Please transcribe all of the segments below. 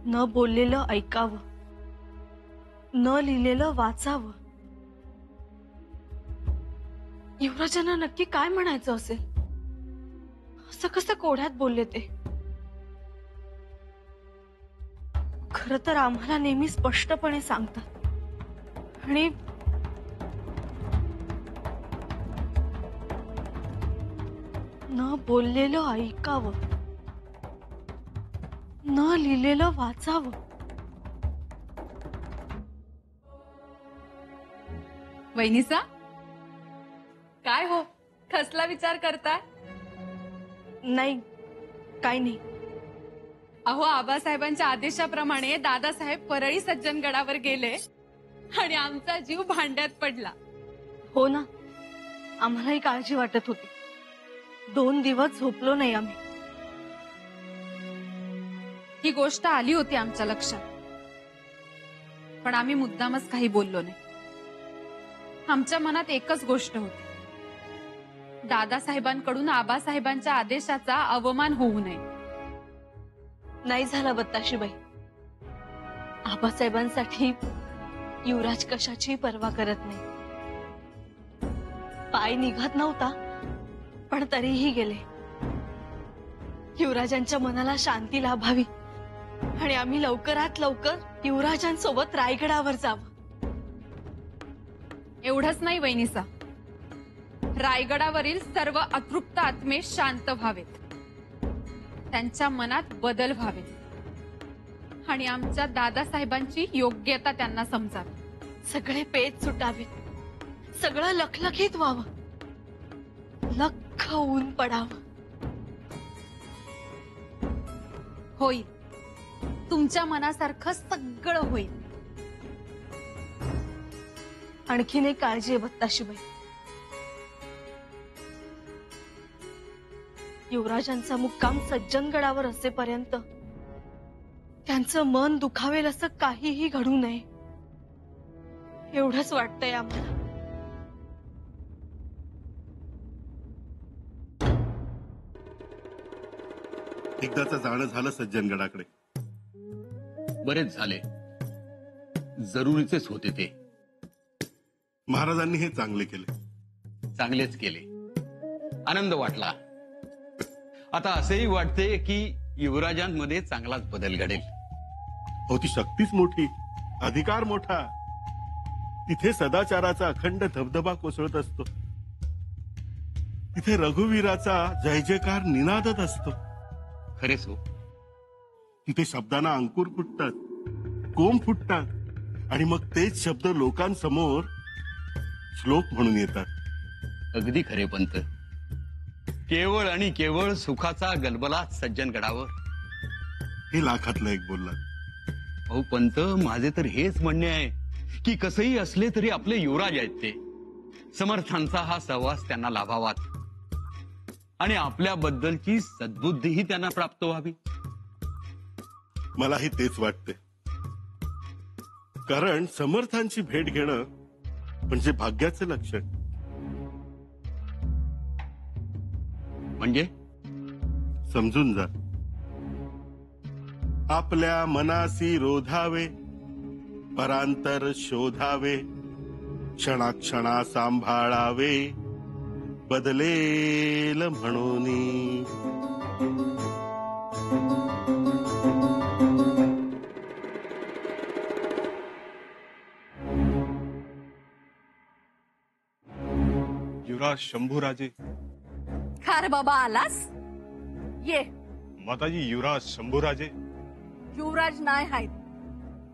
न बोललेलं ऐकावं, न लिहिलेलं वाचावं. युवराजांना नक्की काय म्हणायचं असेल? असं कसं कोड्यात बोलले ते? खरं तर आम्हाला नेहमी स्पष्टपणे सांगतात आणि न बोललेलं ऐकावं, न लिहिलेलं वाचावं. वहिनीसा, काय हो, कसला विचार करताय? नाही, काय नाही. अहो, आबासाहेबांच्या आदेशाप्रमाणे दादासाहेब परळी सज्जनगडावर गेले आणि आमचा जीव भांड्यात पडला. हो ना, आम्हालाही काळजी वाटत होती. 2 दिवस झोपलो नाही आम्ही. ही गोष्ट आली होती आमच्या लक्षात, पण आम्ही मुद्दामच काही बोललो नाही. आमच्या मनात एकच गोष्ट होती, दादासाहेबांकडून आबासाहेबांच्या आदेशाचा अवमान होऊ नये. नाही झाला बत्ताशीबाई. आबासाहेबांसाठी युवराज कशाची पर्वा करत नाही. पाय निघत नव्हता, पण तरीही गेले. युवराजांच्या मनाला शांती लाभावी आणि आम्ही लवकरात लवकर युवराजांसोबत रायगडावर जावं. एवढंच नाही वहिनीसा, रायगडावरील सर्व अतृप्त आत्मे शांत व्हावेत, त्यांच्या मनात बदल व्हावेत आणि आमच्या दादासाहेबांची योग्यता त्यांना समजावी. सगळे पेच सुटावेत, सगळं लखलखीत व्हावं, लख्ख ऊन पडावं. होईल, तुमच्या मनासारखं सगळं होईल. आणखीन एक काळजी आहे बत्ताशीबाई. युवराजांचा मुक्काम सज्जनगडावर असेपर्यंत त्यांचं मन दुखावेल असं काहीही घडू नये, एवढंच वाटतंय आम्हाला. एकदाचं जाणं झालं सज्जनगडाकडे. बरेच झाले, जरुरीचेच होते ते. महाराजांनी हे चांगले केले. चांगलेच केले, आनंद वाटला. आता असेही वाटते की युवराजांमध्ये चांगलाच बदल घडेल. हो, ती शक्तीच मोठी, अधिकार मोठा. तिथे सदाचाराचा अखंड धबधबा कोसळत असतो. तिथे रघुवीराचा जय जयकार निनादत असतो. खरेच हो. तिथे शब्दांना अंकुर फुटतात, कोंब फुटतात आणि मग तेच शब्द लोकांसमोर श्लोक म्हणून येतात. अगदी खरे पंत. केवळ आणि केवळ सुखाचा गलबलात सज्जनगडावर. हे लाखातलं एक बोलला. अहो पंत, माझे तर हेच म्हणणे आहे की कसंही असले तरी आपले युवराज आहेत ते. समर्थांचा हा सहवास त्यांना लाभावात आणि आपल्याबद्दलची सद्बुद्धीही त्यांना प्राप्त व्हावी. मलाही तेच वाटते. कारण समर्थांची भेट घेणं म्हणजे भाग्याचं लक्षण. म्हणजे समजून जा. आपल्या मनासी रोधावे, परांतर शोधावे, क्षणाक्षणा सांभाळावे, बदलेल म्हणून. युवराज शंभूराजे. खार बाबा आलास? ये. माताजी, युवराज शंभूराजे. युवराज नाही आहेत.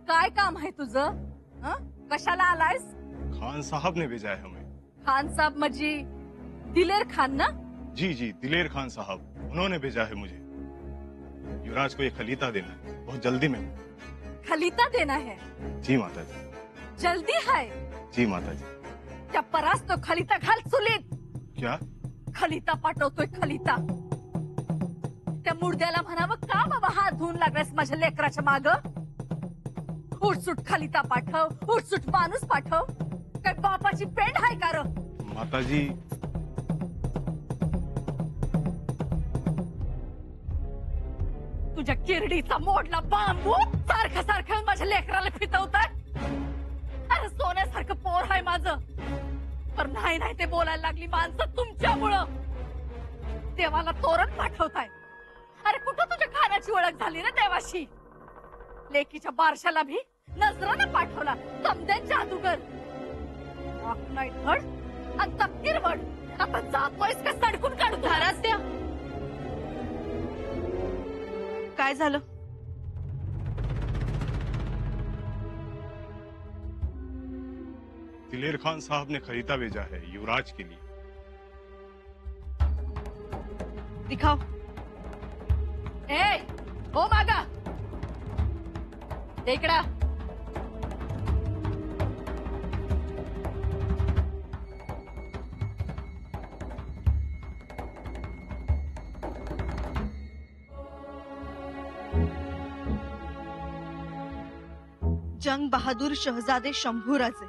काय काम आहे तुझं? कशाला आलायस? खान साहब ने भेजा है हमें. खान साहब मजी दिलेर खान ना? जी जी, दिलेर खान साहब, उन्होंने भेजा है मुझे. युवराज को ये खलीता देना है, बहुत जल्दी में. खलीता देना है? जी माताजी. जल्दी है? जी माताजी. त्या परास तो खलीता घाल चुलीत. क्या? खलीता पाठवतोय, खलीता. त्या मुर्द्याला म्हणावं, का बाबा हात धुवून लागलास माझ्या लेकराच्या माग? उठसूट खलीता पाठव, उठसूट माणूस पाठव. काय बापाची पेंड आहे का र? माताजी, तुझ्या किरडीचा मोडला बांबू सारखं सारखं माझ्या लेकराला फितवताय. अरे सोन्यासारखं पोर आहे माझं, पण नाही नाही ते बोलायला लागली माणसं तुमच्यामुळं. देवाला तोरण पाठवताय. अरे कुठं तुझ्या खानाची ओळख झाली रे देवाशी? लेकीच्या बारशाला भी नजरानं पाठवला समजेन जादूगर. नाही धड आणि तपकीर वड. आता जातोयस का सडकून काढू धारास्त्या, काय झालं? दिलेर खान साहब ने खरीदा भेजा है युवराज के लिए. दिखाओ. ए हो मागा इकडा. जंग बहादुर शहजादे शंभूराजे.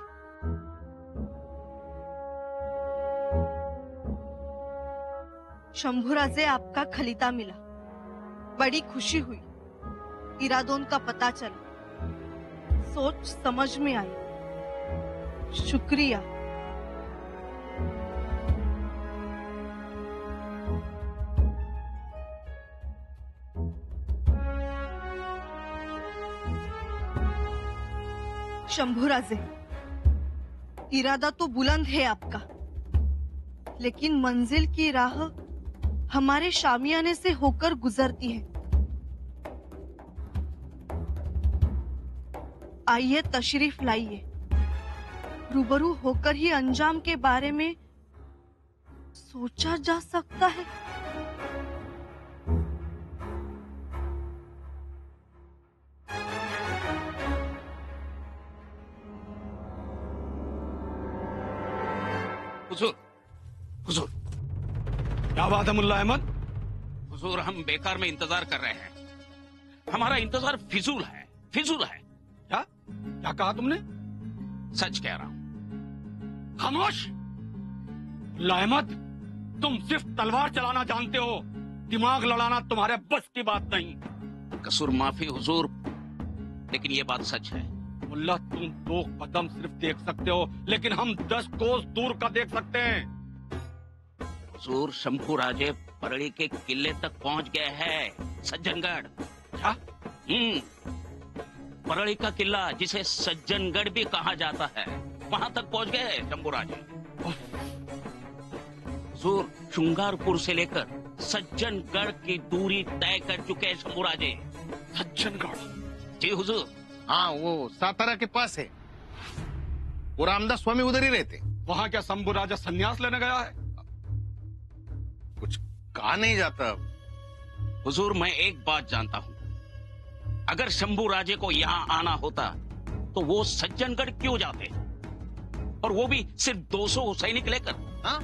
शंभूराजे, आपका खलीता मिला. बड़ी खुशी हुई. इरादों का पता चला. सोच समझ में आई. शुक्रिया. शंभूराजे, इरादा तो बुलंद है आपका, लेकिन मंजिल की राह हमारे शामियाने से होकर गुजरती है. आइए तशरीफ लाइए. रूबरू होकर ही अंजाम के बारे में सोचा जा सकता है. हुजूर, हुजूर, क्या बात है मुल्ला अहमद? हुजूर, हम बेकार में इंतजार कर रहे हैं. हमारा इंतजार फिजूल है, फिजूल है. क्या क्या कहा तुमने? सच कह रहा हूं. खामोश. मुल्ला अहमद, तुम सिर्फ तलवार चलाना जानते हो, दिमाग लड़ाना तुम्हारे बस की बात नहीं. कसूर माफी हुजूर, लेकिन ये बात सच है. मुल्ला, तुम 2 कदम सिर्फ देख सकते हो, लेकिन हम 10 कोस दूर का देख सकते हैं. हुजूर, शंभू राजे परली के किले तक पहुंच गए हैं. सज्जनगढ़. क्या? परली का किला, जिसे सज्जनगढ़ भी कहा जाता है, वहां तक पहुंच गए हैं शंभू राजे. हुजूर, शुंगारपुर से लेकर सज्जनगढ़ की दूरी तय कर चुके हैं शंभू राजे. सज्जनगढ़? जी हुजूर. हाँ, वो सातारा के पास है. वो रामदास स्वामी उधर ही रहते. वहां क्या शंभू राजा संन्यास लेने गया है? कुछ कहा नहीं जाता. हुजूर, मैं एक बात जानता हूं. अगर शंभू राजे को यहाँ आना होता तो वो सज्जनगढ़ क्यों जाते, और वो भी सिर्फ 200 सैनिक लेकर. हाँ,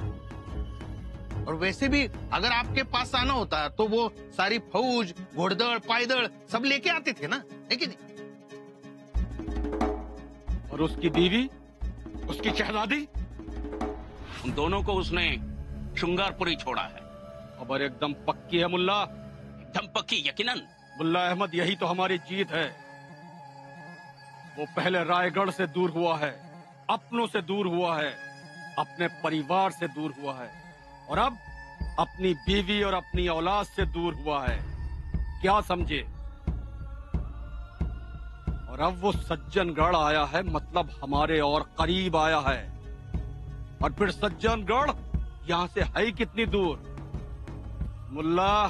और वैसे भी अगर आपके पास आना होता तो वो सारी फौज, घोड़दड़, पायदड़ सब लेके आते थे ना, है कि नहीं? और उसकी बीवी, उसकी शहजादी? उन दोनों को उसने शुंगारपुर ही छोड़ा है. खबर एकदम पक्की है मुल्ला. एकदम पक्की, यकीनन. मुल्ला अहमद, यही तो हमारी जीत है. वो पहले रायगढ़ से दूर हुआ है, अपनों से दूर हुआ है, अपने परिवार से दूर हुआ है, और अब अपनी बीवी और अपनी औलाद से दूर हुआ है. क्या समझे? और अब वो सज्जनगढ़ आया है, मतलब हमारे और करीब आया है. और फिर सज्जनगढ़ यहां से है ही कितनी दूर? मुल्ला,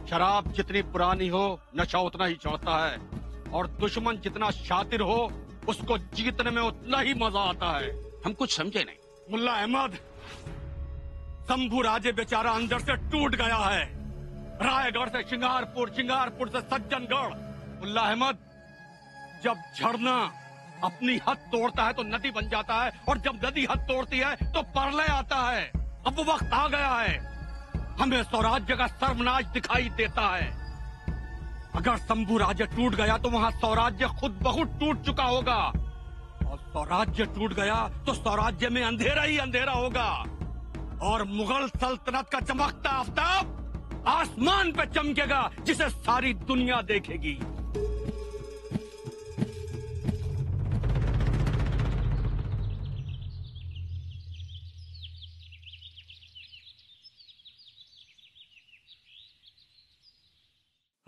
शराब जितनी पुरानी हो, नशा उतना ही चढ़ता है, और दुश्मन जितना शातिर हो, उसको जीतने में उतना ही मजा आता है. हम कुछ समझे नहीं. मुल्ला अहमद, शंभू राजे बेचारा अंदर से टूट गया है. रायगढ़ से शिंगारपुर, शिंगारपुर से सज्जनगढ़. मुल्ला अहमद, जब झरना अपनी हद तोड़ता है तो नदी बन जाता है, और जब नदी हद तोड़ती है तो प्रलय आता है. अब वो वक्त आ गया है. हमें स्वराज्य का सर्वनाश दिखाई देता है. अगर शंभू राज्य टूट गया तो वहां स्वराज्य खुद बहुत टूट चुका होगा, और स्वराज्य टूट गया तो स्वराज्य में अंधेरा ही अंधेरा होगा. और मुगल सल्तनत का चमकता आफताब आज आसमान पे चमकेगा जिसे सारी दुनिया देखेगी।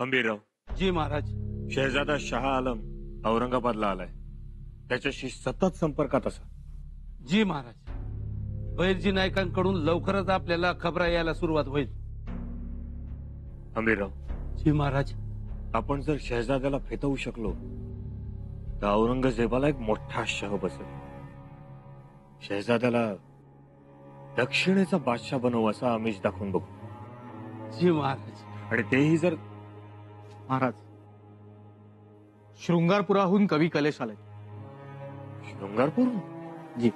हंबीरराव, जी महाराज। शहजादा शाह आलम औरंगाबादला आलाय, त्याच्याशी सतत संपर्कात असा। जी महाराज, बैरजी नायकांकडून लवकरच आपल्याला खबरा यायला सुरुवात होईल। हंबीरराव, जी महाराज। आपण जर शहजाद्याला फेतवू शकलो तर औरंगजेबाला एक मोठा शह बसेल। शहजाद्याला दक्षिणेचा बादशाह बनवू असा आमिष दाखवून बघू। जी महाराज। आणि तेही जर महाराज, शृंगारपुराहून कवी कलेश आले। शृंगारपूर? जी।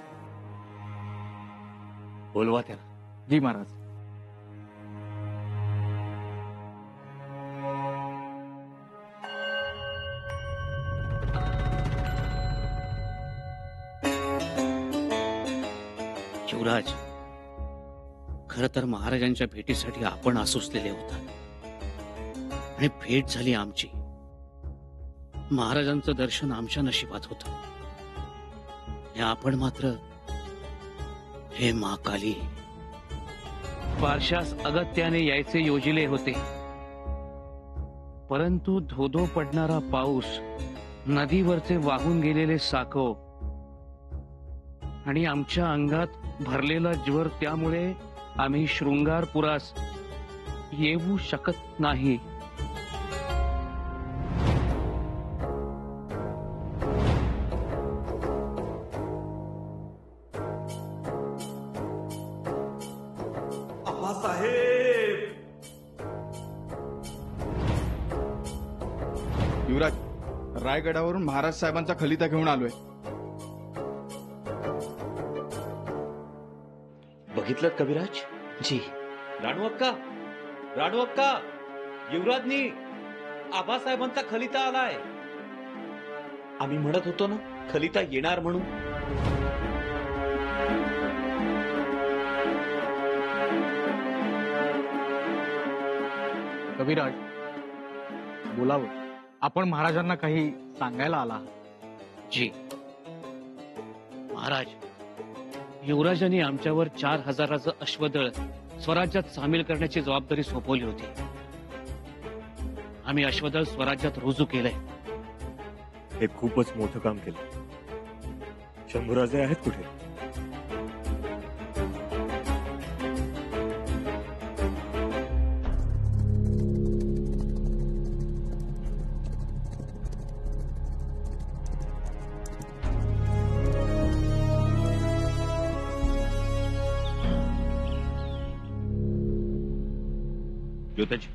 बोलवा त्याला। जी महाराज। युवराज, खर तर महाराजांच्या भेटीसाठी आपण आसुसलेले होता आणि भेट झाली आमची। महाराजांचं दर्शन आमच्या नशिबात होतं आणि आपण मात्र, हे महाकाली, बारशास अगत्याने यायचे योजिले होते, परंतु धोधो पडणारा पाऊस, नदीवरचे वाहून गेलेले साकव आणि आमच्या अंगात भरलेला ज्वर, त्यामुळे आम्ही शृंगारपुरास येऊ शकत नाही। युवराज, रायगडावरून महाराज साहेबांचा खलिता घेऊन आलोय। बघितलं कविराज? जी। राणू अक्का, युवराजनी आबासाहेबांचा खलिता आलाय। आम्ही म्हणत होतो ना खलिता येणार म्हणून। कविराज, बोलावं, आपण महाराजांना काही सांगायला आला आहात। जी महाराज, युवराजांनी आमच्यावर 4000 अश्वदळ स्वराज्यात सामील करण्याची जबाबदारी सोपवली होती। आम्ही अश्वदळ स्वराज्यात रुजू केलंय। हे खूपच मोठं काम केलं। शंभूराजे आहेत कुठे? ज्योताजी,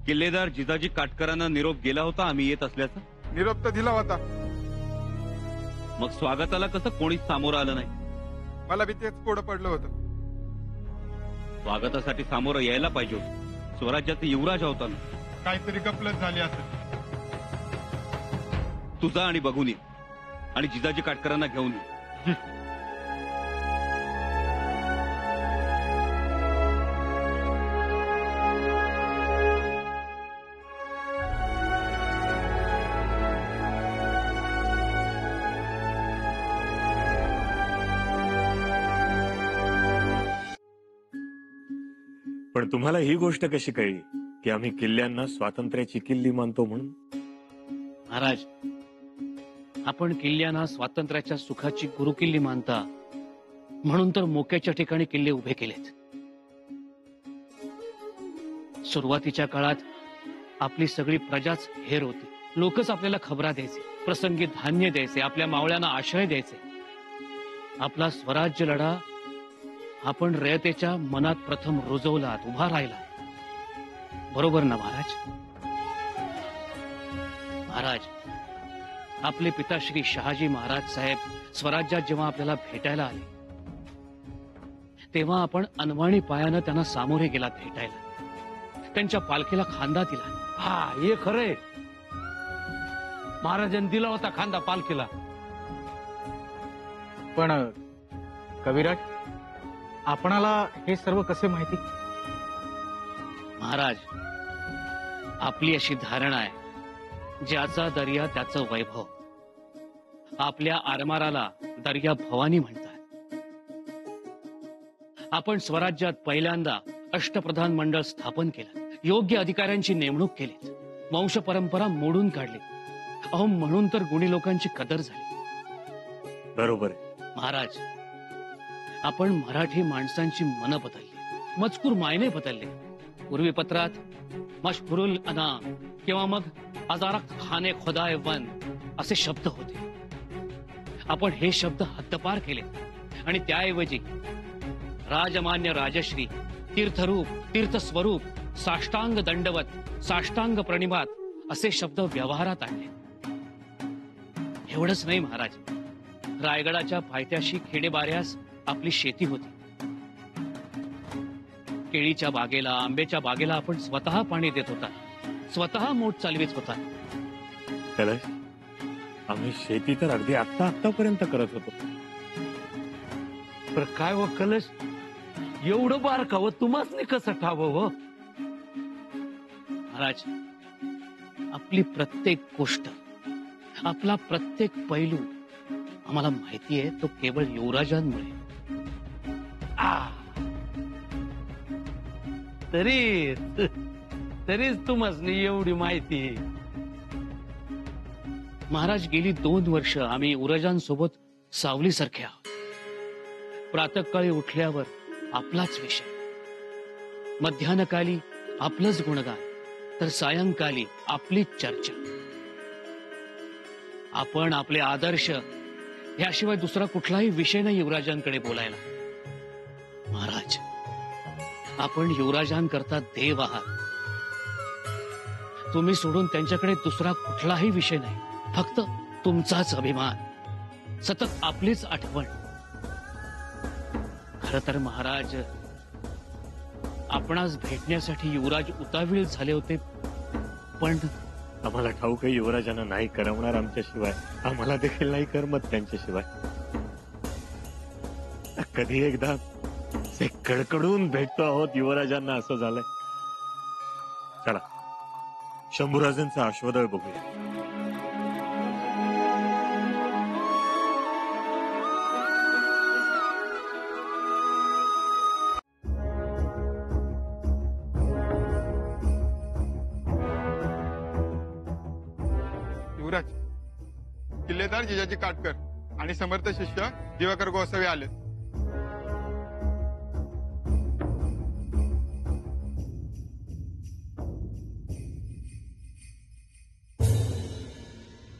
किल्लेदार जिजाजी काटकरांना निरोप गेला होता आम्ही येत असल्याचा? निरोप तर दिला होता, मग स्वागताला कसं कोणीच सामोरं आलं नाही? मला बी तेच कोडं पडलं होतं। स्वागतासाठी सामोरं यायला पाहिजे होतं। स्वराज्याचे युवराज होता ना। काहीतरी गपलत झाली असेल। तुझा आणि बघून ये आणि जिजाजी काटकरांना घेऊन ये। पण तुम्हाला ही गोष्ट कशी कळली की आम्ही किल्ल्यांना स्वातंत्र्याची किल्ली मानतो म्हणून? महाराज, आपण किल्ल्यांना स्वातंत्र्याच्या सुखाची गुरुकिल्ली मानता म्हणून तर मोक्याच्या ठिकाणी किल्ले उभे केलेत। सुरुवातीच्या काळात आपली सगळी प्रजाच हेर होती। लोकच आपल्याला खबरा द्यायचे, प्रसंगी धान्य द्यायचे, आपल्या मावळ्यांना आश्रय द्यायचे। आपला स्वराज्य लढा आपण रयतेच्या मनात प्रथम रुजवलात, उभा राहिला। बरोबर ना महाराज? महाराज, आपले पिता श्री शहाजी महाराज साहेब स्वराज्यात जेव्हा आपल्याला भेटायला आले तेव्हा आपण अनवाणी पायानं त्यांना सामोरे गेलात भेटायला, त्यांच्या पालखीला खांदा दिला। हा, हे खरंय, महाराजांनी दिला होता खांदा पालखीला। पण कविराज, आपणाला हे सर्व कसे माहिती? महाराज, आपली अशी धारणा आहे, ज्याचा दर्या त्याचं वैभव. आपल्या आरमाराला दर्या भवानी म्हणतात. आपण स्वराज्यात पहिल्यांदा अष्टप्रधान मंडळ स्थापन केलं, योग्य अधिकाऱ्यांची नेमणूक केली, वंश परंपरा मोडून काढली. अहो, म्हणून तर गुणी लोकांची कदर झाली. बरोबर आहे महाराज, आपण मराठी माणसांची मनं बदलली, मजकूर मायने बदलले. पूर्वी पत्रात मशहुरुल अना किंवा मग अजारक खाने खुदाय वन असे शब्द होते. आपण हे शब्द हद्दपार केले आणि त्याऐवजी राजमान्य, राजश्री, तीर्थरूप, तीर्थस्वरूप, साष्टांग दंडवत, साष्टांग प्रणिपात असे शब्द व्यवहारात आणले. एवढंच नाही महाराज, रायगडाच्या पायथ्याशी खेडेबाऱ्यास आपली शेती होती. केळीच्या बागेला, आंब्याच्या बागेला आपण स्वतः पाणी देत होता, स्वतः मोठ चालवीत होता. कलश, आम्ही शेती तर अगदी आतापर्यंत करत होतो. पर काय व कलश, एवढं बारकावं तुम्हाच नाही कसं ठावं व? महाराज, आपली प्रत्येक गोष्ट, आपला प्रत्येक पैलू आम्हाला माहिती आहे, तो केवळ युवराजांमुळे. तरीच तुम्हाच नाही एवढी माहिती. महाराज, गेली 2 वर्ष आम्ही युवराजांसोबत सावलीसारखे आहोत. प्रातःकाळी उठल्यावर आपलाच विषय, मध्यान्हकाली आपलंच गुणगान, तर सायंकाली आपलीच चर्चा. आपण आपले आदर्श याशिवाय दुसरा कुठलाही विषय नाही युवराजांकडे बोलायला. महाराज, आपण युवराजांकरता देव आहात. तुम्ही सोडून त्यांच्याकडे दुसरा कुठलाही विषय नाही, फक्त तुमचाच अभिमान, सतत आपलीच आठवण. खर तर महाराज, आपणास भेटण्यासाठी युवराज उतावीळ झाले होते, पण आम्हाला ठाऊक आहे युवराजांना नाही करमणार आमच्याशिवाय, आम्हाला देखील नाही करमत त्यांच्याशिवाय. कधी एकदा ते कडकडून भेटतो आहोत युवराजांना, असं झालंय. चला, शंभूराजांचा अश्वदळ बघूया. युवराज, किल्लेदार जिजाजी काटकर आणि समर्थ शिष्य दिवाकर गोसावी आले.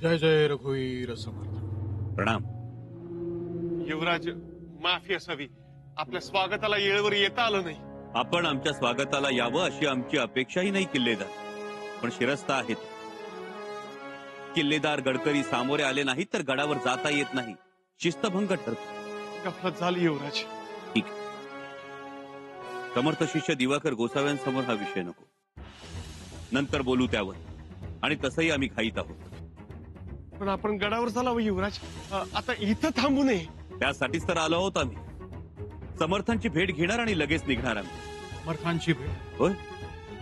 जय जय रघुवीर समर्थ. प्रणाम. युवराज, माफी असावी, आपल्या स्वागताला येळेवर येता आलं नाही. आपण आमच्या स्वागताला यावं अशी आमची अपेक्षाही नाही किल्लेदार, पण शिरस्ता आहेत. किल्लेदार गडकरी सामोरे आले नाहीत तर गडावर जाता येत नाही, शिस्तभंग ठरतो. गफलत झाली युवराज. ठीक, समर्थ शिष्य दिवाकर गोसाव्यांसमोर हा विषय नको, नंतर बोलू त्यावर. आणि तसंही आम्ही घाईत आहोत. पण आपण गडावर चालावं युवराज, आता इथं थांबू नये. त्यासाठीच तर आलो आहोत आम्ही. समर्थांची भेट घेणार आणि लगेच निघणार आम्ही. समर्थांची भेट? होय,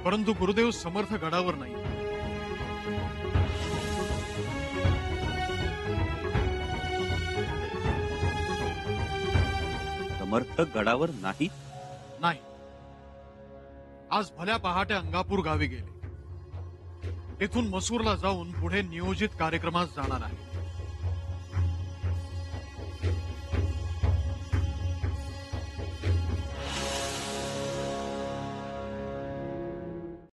परंतु गुरुदेव समर्थ गडावर नाही. समर्थ गडावर नाही? नाही, आज भल्या पहाटे अंगापूर गावी गेले. तेथून मसूरला जाऊन पुढे नियोजित कार्यक्रमास जाणार आहे.